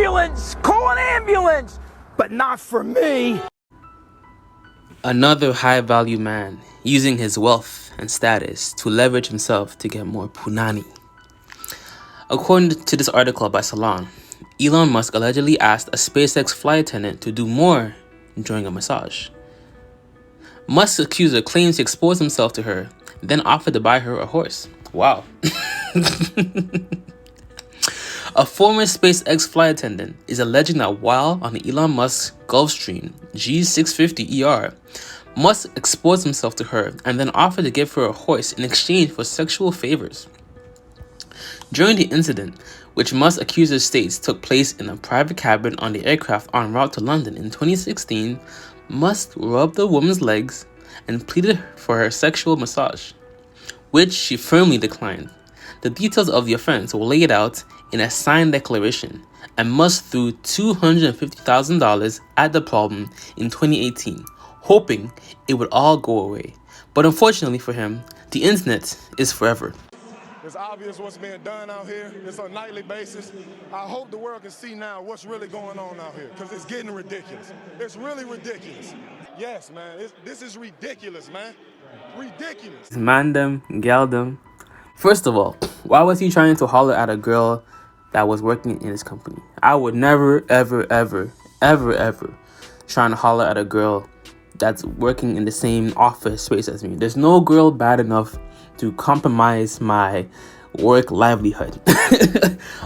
ambulance! Call an ambulance! But not for me! Another high-value man using his wealth and status to leverage himself to get more punani. According to this article by Salon, Elon Musk allegedly asked a SpaceX flight attendant to do more during a massage. Musk's accuser claims he exposed himself to her, then offered to buy her a horse. Wow. A former SpaceX flight attendant is alleging that while on the Elon Musk's Gulfstream G650ER, Musk exposed himself to her and then offered to give her a horse in exchange for sexual favors. During the incident, which Musk's accuser states took place in a private cabin on the aircraft en route to London in 2016, Musk rubbed the woman's legs and pleaded for her sexual massage, which she firmly declined. The details of the offense were laid out in a signed declaration, and Musk threw $250,000 at the problem in 2018, hoping it would all go away. But unfortunately for him, the internet is forever. It's obvious what's being done out here. It's on a nightly basis. I hope the world can see now what's really going on out here, because it's getting ridiculous. It's really ridiculous. Yes, man. This is ridiculous, man. Ridiculous. Man them, gal them. First of all, why was he trying to holler at a girl that was working in his company? I would never, ever, ever, ever, ever trying to holler at a girl that's working in the same office space as me. There's no girl bad enough to compromise my work livelihood.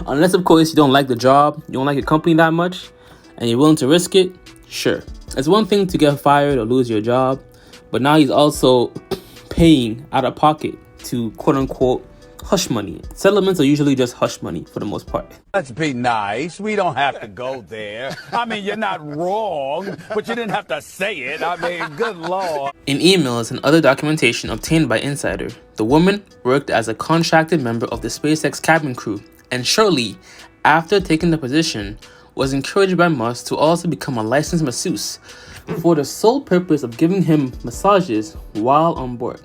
Unless, of course, you don't like the job, you don't like your company that much, and you're willing to risk it, sure. It's one thing to get fired or lose your job, but now he's also paying out of pocket to quote-unquote hush money. Settlements are usually just hush money for the most part. Let's be nice. We don't have to go there. I mean, you're not wrong, but you didn't have to say it. I mean, good Lord. In emails and other documentation obtained by Insider, the woman worked as a contracted member of the SpaceX cabin crew, and shortly after taking the position, was encouraged by Musk to also become a licensed masseuse for the sole purpose of giving him massages while on board.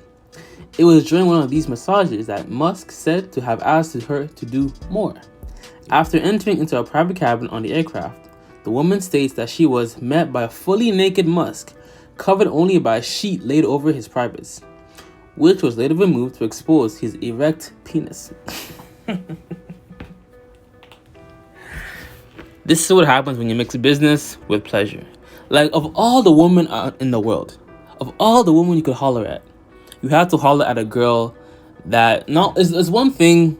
It was during one of these massages that Musk said to have asked her to do more. After entering into a private cabin on the aircraft, the woman states that she was met by a fully naked Musk, covered only by a sheet laid over his privates, which was later removed to expose his erect penis. This is what happens when you mix business with pleasure. Like, of all the women out in the world, of all the women you could holler at, you have to holler at a girl that... No, it's one thing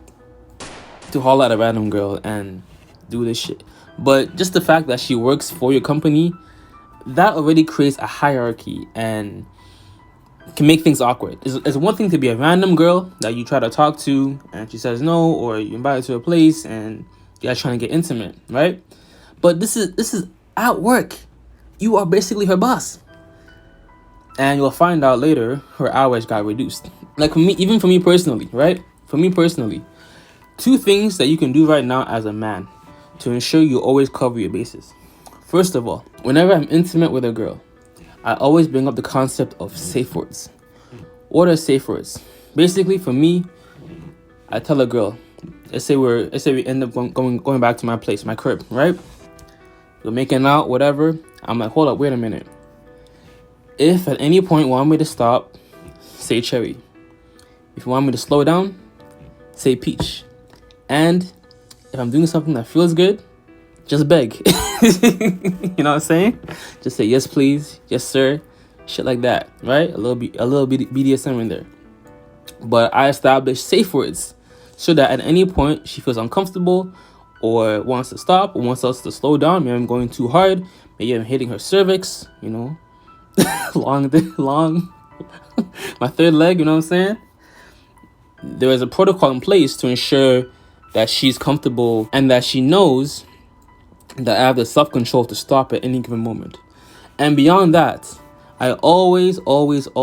to holler at a random girl and do this shit. But just the fact that she works for your company, that already creates a hierarchy and can make things awkward. It's one thing to be a random girl that you try to talk to and she says no, or you invite her to a place and you guys trying to get intimate, right? But this is at work. You are basically her boss. And you'll find out later her hours got reduced. Like, for me, even for me personally, right? For me personally, 2 things that you can do right now as a man to ensure you always cover your bases. First of all, whenever I'm intimate with a girl, I always bring up the concept of safe words. What are safe words? Basically, for me, I tell a girl, let's say we end up going back to my place, my crib, right? We're making out, whatever. I'm like, hold up, wait a minute. If at any point you want me to stop, say cherry. If you want me to slow down, say peach. And if I'm doing something that feels good, just beg. You know what I'm saying? Just say yes please, yes sir, shit like that, right? A little bit BDSM in there. But I establish safe words so that at any point she feels uncomfortable or wants to stop or wants us to slow down. Maybe I'm going too hard, maybe I'm hitting her cervix, you know. long my third leg, you know what I'm saying? There is a protocol in place to ensure that she's comfortable and that she knows that I have the self-control to stop at any given moment. And beyond that, I always ensure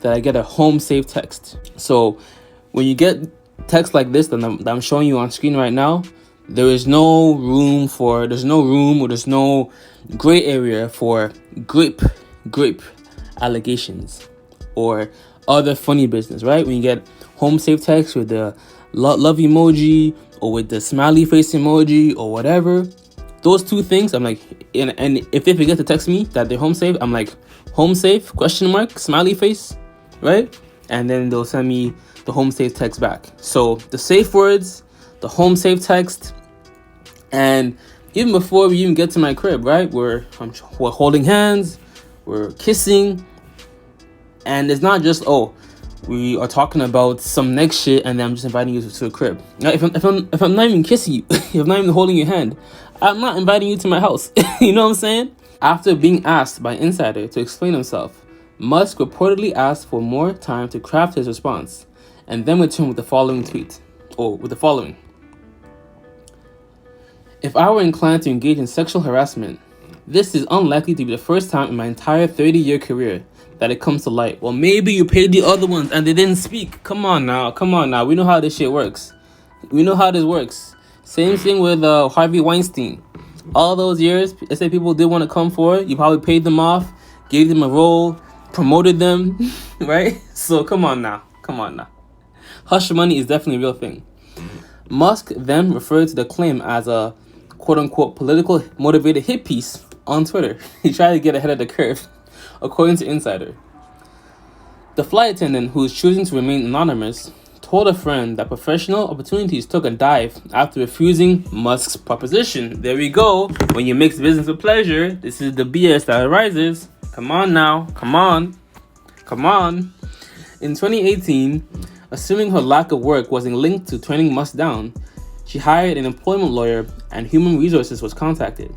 that I get a home safe text. So when you get text like this that I'm showing you on screen right now, there's no room or there's no gray area for grape allegations or other funny business, right? When you get home safe text with the love emoji or with the smiley face emoji or whatever, those two things, I'm like, and if they forget to text me that they're home safe, I'm like, home safe, question mark, smiley face, right? And then they'll send me the home safe text back. So the safe words, the home safe text, and even before we even get to my crib, right? We're holding hands, we're kissing, and it's not just, oh, we are talking about some next shit and then I'm just inviting you to a crib. Now, if I'm not even kissing you, if I'm not even holding your hand, I'm not inviting you to my house. You know what I'm saying? After being asked by Insider to explain himself, Musk reportedly asked for more time to craft his response and then returned with the following tweet. If I were inclined to engage in sexual harassment, this is unlikely to be the first time in my entire 30-year career that it comes to light. Well, maybe you paid the other ones and they didn't speak. Come on now. We know how this shit works. We know how this works. Same thing with Harvey Weinstein. All those years, let's say people did want to come forward, you probably paid them off, gave them a role, promoted them, right? So come on now. Hush money is definitely a real thing. Musk then referred to the claim as a quote-unquote political motivated hit piece on Twitter. He tried to get ahead of the curve, according to Insider. The flight attendant, who is choosing to remain anonymous, told a friend that professional opportunities took a dive after refusing Musk's proposition. There we go. When you mix business with pleasure, this is the BS that arises. Come on now. Come on. In 2018, assuming her lack of work wasn't linked to turning Musk down, she hired an employment lawyer and human resources was contacted.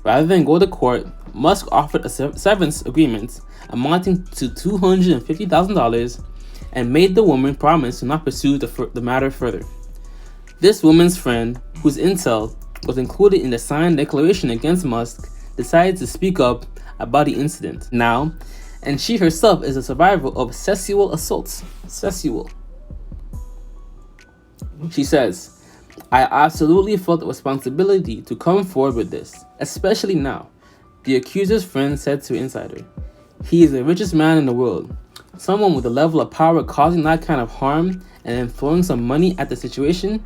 Rather than go to court, Musk offered a severance agreement amounting to $250,000 and made the woman promise to not pursue the matter further. This woman's friend, whose intel was included in the signed declaration against Musk, decided to speak up about the incident now, and she herself is a survivor of sexual assaults. She says, I absolutely felt the responsibility to come forward with this, especially now, the accuser's friend said to Insider. He is the richest man in the world. Someone with a level of power causing that kind of harm and then throwing some money at the situation,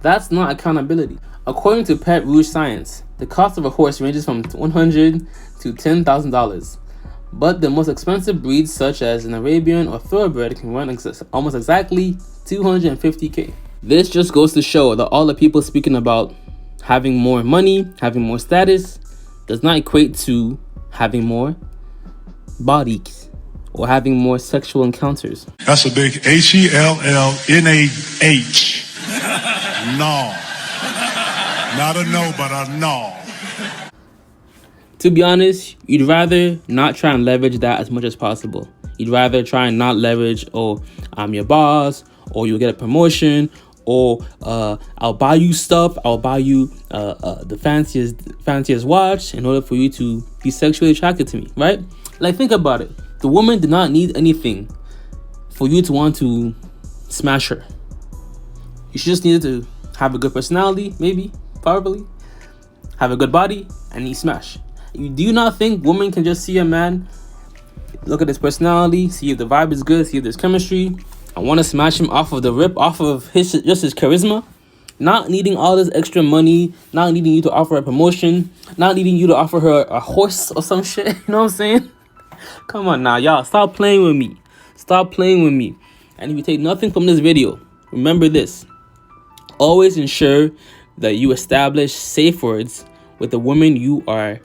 that's not accountability. According to Pet Rouge Science, the cost of a horse ranges from $100 to $10,000. But the most expensive breeds, such as an Arabian or Thoroughbred, can run almost exactly $250K. This just goes to show that all the people speaking about having more money, having more status, does not equate to having more bodies or having more sexual encounters. That's a big HELLNAH. No. Not a no, but a no. To be honest, you'd rather not try and leverage that as much as possible. You'd rather try and not leverage, oh, I'm your boss, or you'll get a promotion, or I'll buy you stuff, I'll buy you the fanciest watch in order for you to be sexually attracted to me, right? Like, think about it. The woman did not need anything for you to want to smash her. You just needed to have a good personality, maybe, probably, have a good body, and you smash. Do you not think women can just see a man, look at his personality, see if the vibe is good, see if there's chemistry, I want to smash him off of the rip, off of his charisma, not needing all this extra money, not needing you to offer a promotion, not needing you to offer her a horse or some shit. You know what I'm saying? Come on now, y'all. Stop playing with me. And if you take nothing from this video, remember this. Always ensure that you establish safe words with the woman you are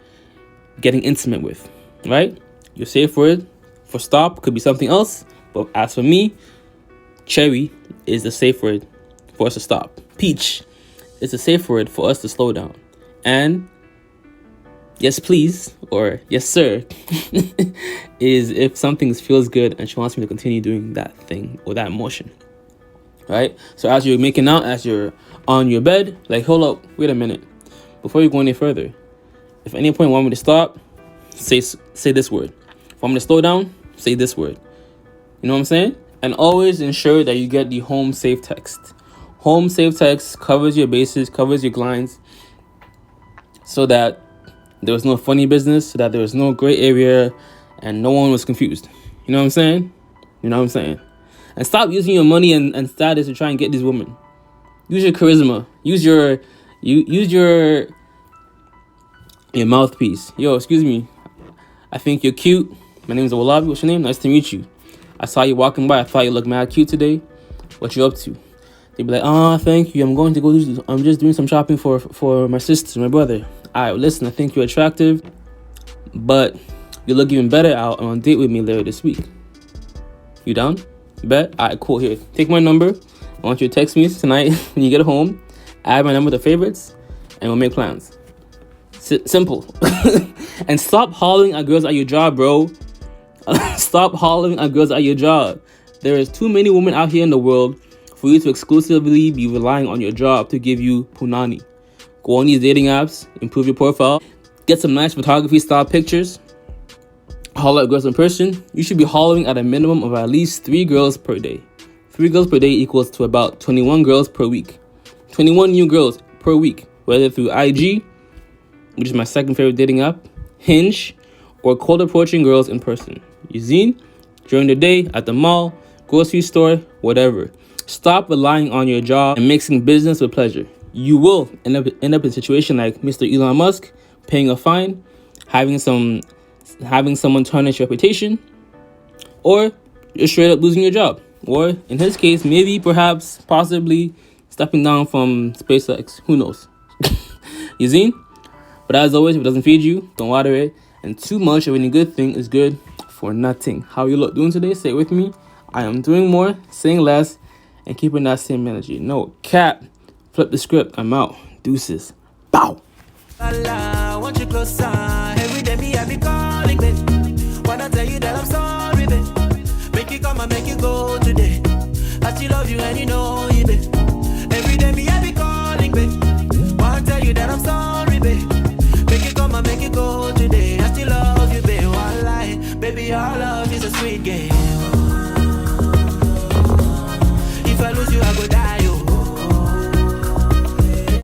getting intimate with, right? Your safe word for stop could be something else, but as for me, cherry is the safe word for us to stop. Peach is the safe word for us to slow down. And yes, please, or yes, sir, is if something feels good and she wants me to continue doing that thing or that motion, right? So as you're making out, as you're on your bed, like, hold up, wait a minute. Before you go any further, if at any point you want me to stop, say this word. If you want me to slow down, say this word. You know what I'm saying? And always ensure that you get the home safe text. Home safe text covers your bases, covers your lines, so that there was no funny business, so that there was no gray area, and no one was confused. You know what I'm saying? And stop using your money and status to try and get these women. Use your charisma. Use your mouthpiece. Yo, excuse me. I think you're cute. My name is Owolabby. What's your name? Nice to meet you. I saw you walking by. I thought you looked mad cute today. What you up to? They'd be like, oh, thank you. I'm just doing some shopping for my sister, my brother. All right, listen, I think you're attractive, but you look even better out on a date with me later this week. You down? Bet? All right, cool. Here, take my number. I want you to text me tonight when you get home. Add my number to favorites, and we'll make plans. Simple. And stop hollering at girls at your job, bro. Stop hollering at girls at your job. There is too many women out here in the world for you to exclusively be relying on your job to give you punani. Go on these dating apps, improve your profile, get some nice photography style pictures, holler at girls in person. You should be hollering at a minimum of at least 3 girls per day. 3 girls per day equals to about 21 girls per week. 21 new girls per week, whether through IG, which is my second favorite dating app, Hinge, or cold approaching girls in person. You seen? During the day, at the mall, grocery store, whatever. Stop relying on your job and mixing business with pleasure. You will end up in a situation like Mr. Elon Musk, paying a fine, having someone tarnish your reputation, or just straight up losing your job. Or in his case, maybe, perhaps, possibly stepping down from SpaceX. Who knows? You seen? But as always, if it doesn't feed you, don't water it. And too much of any good thing is good for nothing. How you look doing today? Say it with me. I am doing more, saying less, and keeping that same energy. No cap. Flip the script. I'm out. Deuces. Bow. I want you closer. Every day me I be calling, babe. Wanna tell you that I'm sorry, babe. Make you come and make you go today. I still love you and you know you, babe. Every day me I be calling, babe. Wanna tell you that I'm sorry, babe. Make you come and make you go today. I still love you, babe. One lie, baby, our love is a sweet game.